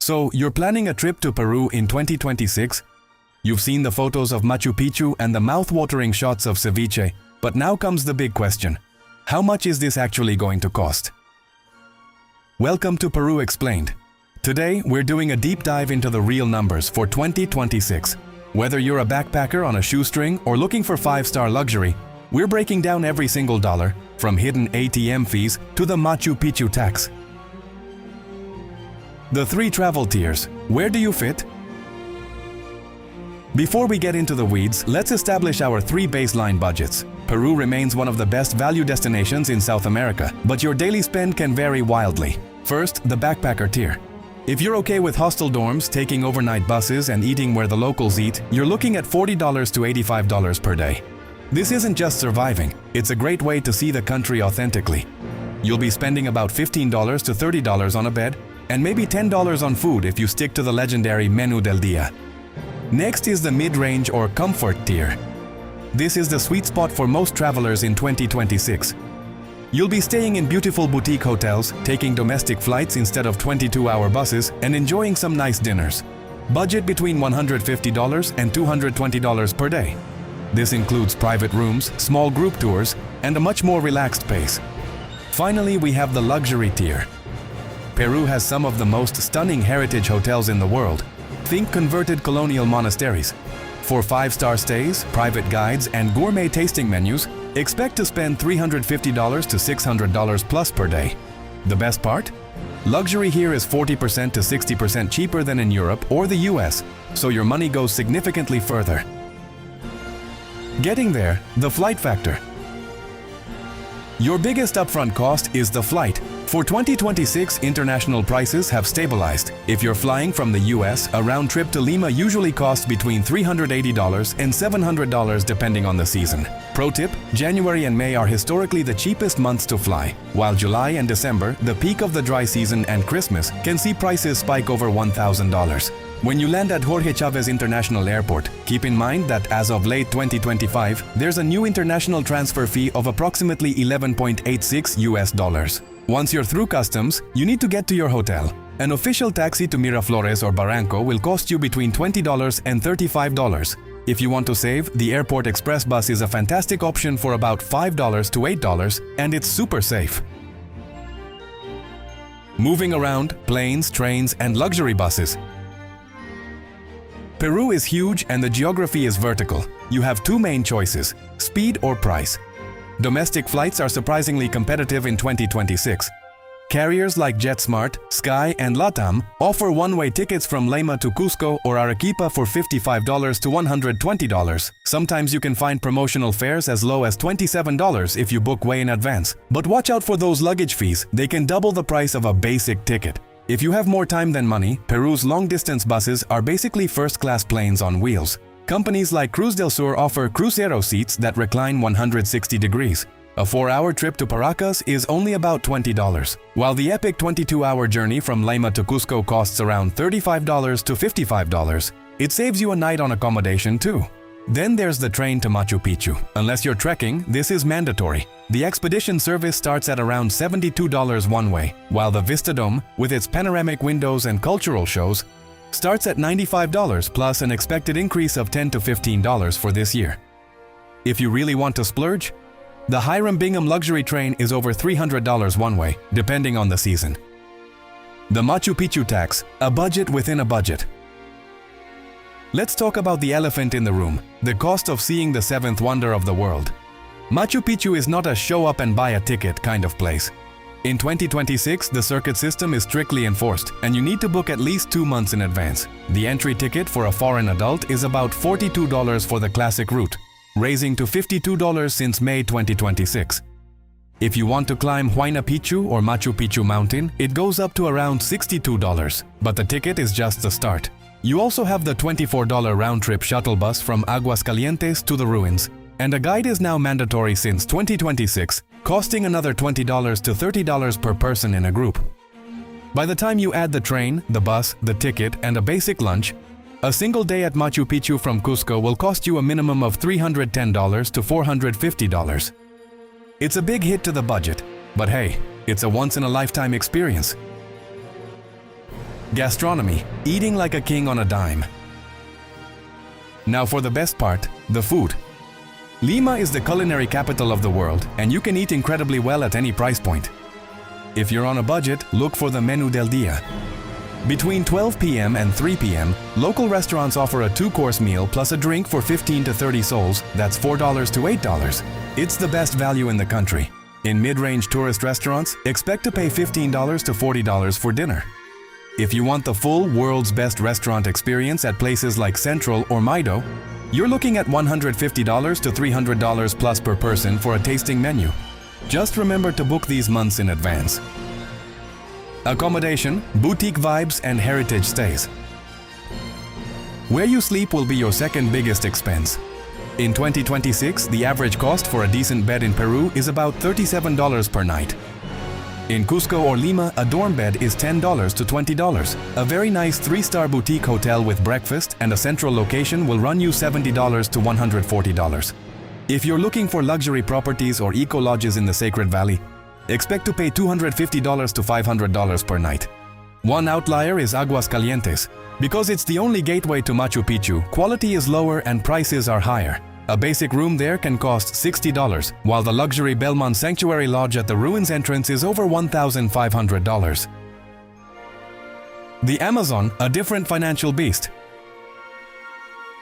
So, you're planning a trip to Peru in 2026? You've seen the photos of Machu Picchu and the mouth-watering shots of ceviche, but now comes the big question. How much is this actually going to cost? Welcome to Peru Explained. Today, we're doing a deep dive into the real numbers for 2026. Whether you're a backpacker on a shoestring or looking for 5-star luxury, we're breaking down every single dollar, from hidden ATM fees to the Machu Picchu tax. The 3 travel tiers. Where do you fit? Before we get into the weeds, let's establish our 3 baseline budgets. Peru remains one of the best value destinations in South America, but your daily spend can vary wildly. First, the backpacker tier. If you're okay with hostel dorms, taking overnight buses, and eating where the locals eat, you're looking at $40 to $85 per day. This isn't just surviving, it's a great way to see the country authentically. You'll be spending about $15 to $30 on a bed, and maybe $10 on food if you stick to the legendary Menú del Día. Next is the mid-range or comfort tier. This is the sweet spot for most travelers in 2026. You'll be staying in beautiful boutique hotels, taking domestic flights instead of 22-hour buses, and enjoying some nice dinners. Budget between $150 and $220 per day. This includes private rooms, small group tours, and a much more relaxed pace. Finally, we have the luxury tier. Peru has some of the most stunning heritage hotels in the world. Think converted colonial monasteries. For 5-star stays, private guides, and gourmet tasting menus, expect to spend $350 to $600 plus per day. The best part? Luxury here is 40% to 60% cheaper than in Europe or the US, so your money goes significantly further. Getting there, the flight factor. Your biggest upfront cost is the flight. For 2026, international prices have stabilized. If you're flying from the US, a round trip to Lima usually costs between $380 and $700 depending on the season. Pro tip, January and May are historically the cheapest months to fly, while July and December, the peak of the dry season, and Christmas, can see prices spike over $1,000. When you land at Jorge Chávez International Airport, keep in mind that as of late 2025, there's a new international transfer fee of approximately $11.86 US. Once you're through customs, you need to get to your hotel. An official taxi to Miraflores or Barranco will cost you between $20 and $35. If you want to save, the Airport Express bus is a fantastic option for about $5 to $8, and it's super safe. Moving around, planes, trains, and luxury buses. Peru is huge and the geography is vertical. You have 2 main choices, speed or price. Domestic flights are surprisingly competitive in 2026. Carriers like JetSmart, Sky, and LATAM offer one-way tickets from Lima to Cusco or Arequipa for $55 to $120. Sometimes you can find promotional fares as low as $27 if you book way in advance. But watch out for those luggage fees, they can double the price of a basic ticket. If you have more time than money, Peru's long-distance buses are basically first-class planes on wheels. Companies like Cruz del Sur offer crucero seats that recline 160 degrees. A 4-hour trip to Paracas is only about $20, while the epic 22-hour journey from Lima to Cusco costs around $35 to $55. It saves you a night on accommodation too. Then there's the train to Machu Picchu. Unless you're trekking, this is mandatory. The expedition service starts at around $72 one way, while the Vista Dome, with its panoramic windows and cultural shows, starts at $95 plus an expected increase of $10 to $15 for this year. If you really want to splurge, the Hiram Bingham luxury train is over $300 one way, depending on the season. The Machu Picchu tax, a budget within a budget. Let's talk about the elephant in the room, the cost of seeing the 7th wonder of the world. Machu Picchu is not a show up and buy a ticket kind of place. In 2026, the circuit system is strictly enforced, and you need to book at least 2 months in advance. The entry ticket for a foreign adult is about $42 for the classic route, raising to $52 since May 2026. If you want to climb Huayna Picchu or Machu Picchu Mountain, it goes up to around $62, but the ticket is just the start. You also have the $24 round-trip shuttle bus from Aguascalientes to the ruins, and a guide is now mandatory since 2026, costing another $20 to $30 per person in a group. By the time you add the train, the bus, the ticket, and a basic lunch, a single day at Machu Picchu from Cusco will cost you a minimum of $310 to $450. It's a big hit to the budget, but hey, it's a once-in-a-lifetime experience. Gastronomy, eating like a king on a dime. Now for the best part, the food. Lima is the culinary capital of the world, and you can eat incredibly well at any price point. If you're on a budget, look for the Menú del Día. Between 12 p.m. and 3 p.m., local restaurants offer a 2-course meal plus a drink for 15 to 30 soles, that's $4 to $8. It's the best value in the country. In mid-range tourist restaurants, expect to pay $15 to $40 for dinner. If you want the full world's best restaurant experience at places like Central or Maido, you're looking at $150 to $300 plus per person for a tasting menu. Just remember to book these months in advance. Accommodation, boutique vibes, and heritage stays. Where you sleep will be your second biggest expense. In 2026, the average cost for a decent bed in Peru is about $37 per night. In Cusco or Lima, a dorm bed is $10 to $20. A very nice 3-star boutique hotel with breakfast and a central location will run you $70 to $140. If you're looking for luxury properties or eco-lodges in the Sacred Valley, expect to pay $250 to $500 per night. One outlier is Aguascalientes. Because it's the only gateway to Machu Picchu, quality is lower and prices are higher. A basic room there can cost $60, while the luxury Belmont Sanctuary Lodge at the ruins entrance is over $1,500. The Amazon, a different financial beast.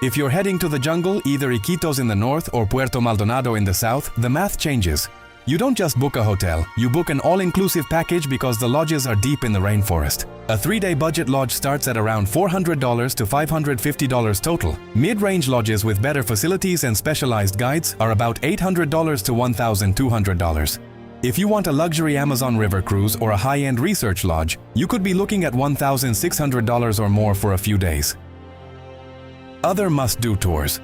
If you're heading to the jungle, either Iquitos in the north or Puerto Maldonado in the south, the math changes. You don't just book a hotel, you book an all-inclusive package because the lodges are deep in the rainforest. A 3-day budget lodge starts at around $400 to $550 total. Mid-range lodges with better facilities and specialized guides are about $800 to $1,200. If you want a luxury Amazon River cruise or a high-end research lodge, you could be looking at $1,600 or more for a few days. Other must-do tours.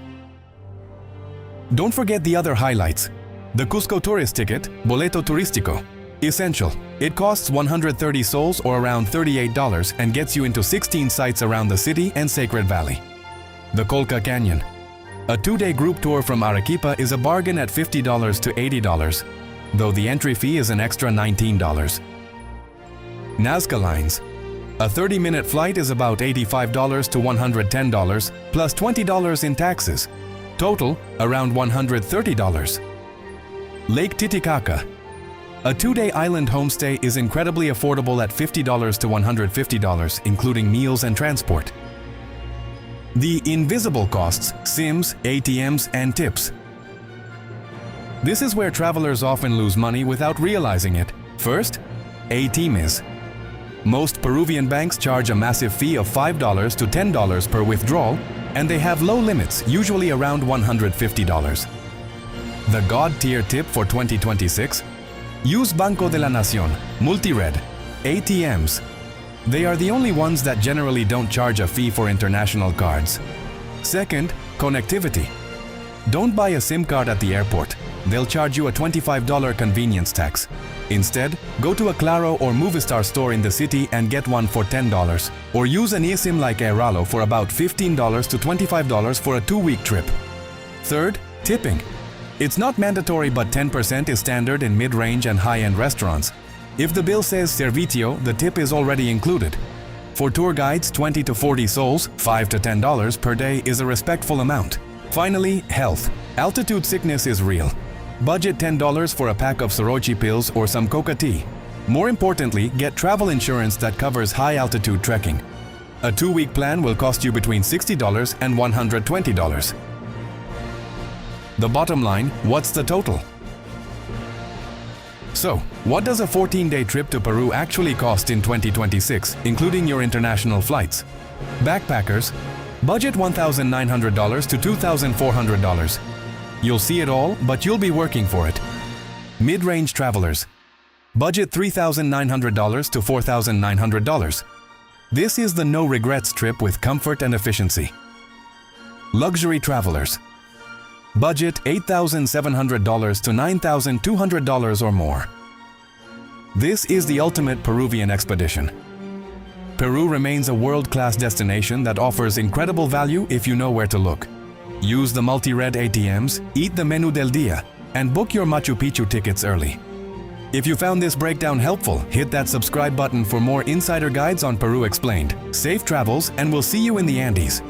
Don't forget the other highlights. The Cusco tourist ticket, Boleto Turístico. Essential. It costs 130 soles or around $38 and gets you into 16 sites around the city and Sacred Valley. The Colca Canyon. A 2-day group tour from Arequipa is a bargain at $50 to $80, though the entry fee is an extra $19. Nazca Lines. A 30-minute flight is about $85 to $110 plus $20 in taxes. Total, around $130. Lake Titicaca. A 2-day island homestay is incredibly affordable at $50 to $150, including meals and transport. The invisible costs, SIMs, ATMs, and tips. This is where travelers often lose money without realizing it. First, ATMs. Most Peruvian banks charge a massive fee of $5 to $10 per withdrawal, and they have low limits, usually around $150. The God-tier tip for 2026? Use Banco de la Nación, Multired, ATMs. They are the only ones that generally don't charge a fee for international cards. Second, connectivity. Don't buy a SIM card at the airport. They'll charge you a $25 convenience tax. Instead, go to a Claro or Movistar store in the city and get one for $10. Or use an eSIM like Airalo for about $15 to $25 for a 2-week trip. Third, tipping. It's not mandatory, but 10% is standard in mid-range and high-end restaurants. If the bill says servicio, the tip is already included. For tour guides, 20 to 40 soles, $5 to $10 per day is a respectful amount. Finally, health. Altitude sickness is real. Budget $10 for a pack of Sorochi pills or some coca tea. More importantly, get travel insurance that covers high-altitude trekking. A 2-week plan will cost you between $60 and $120. The bottom line, what's the total? So, what does a 14-day trip to Peru actually cost in 2026, including your international flights? Backpackers, budget $1,900 to $2,400. You'll see it all, but you'll be working for it. Mid-range travelers, budget $3,900 to $4,900. This is the no-regrets trip with comfort and efficiency. Luxury travelers, budget $8,700 to $9,200 or more. This is the ultimate Peruvian expedition. Peru remains a world-class destination that offers incredible value if you know where to look. Use the multi-red ATMs, eat the Menú del Día, and book your Machu Picchu tickets early. If you found this breakdown helpful, hit that subscribe button for more insider guides on Peru Explained. Safe travels, and we'll see you in the Andes.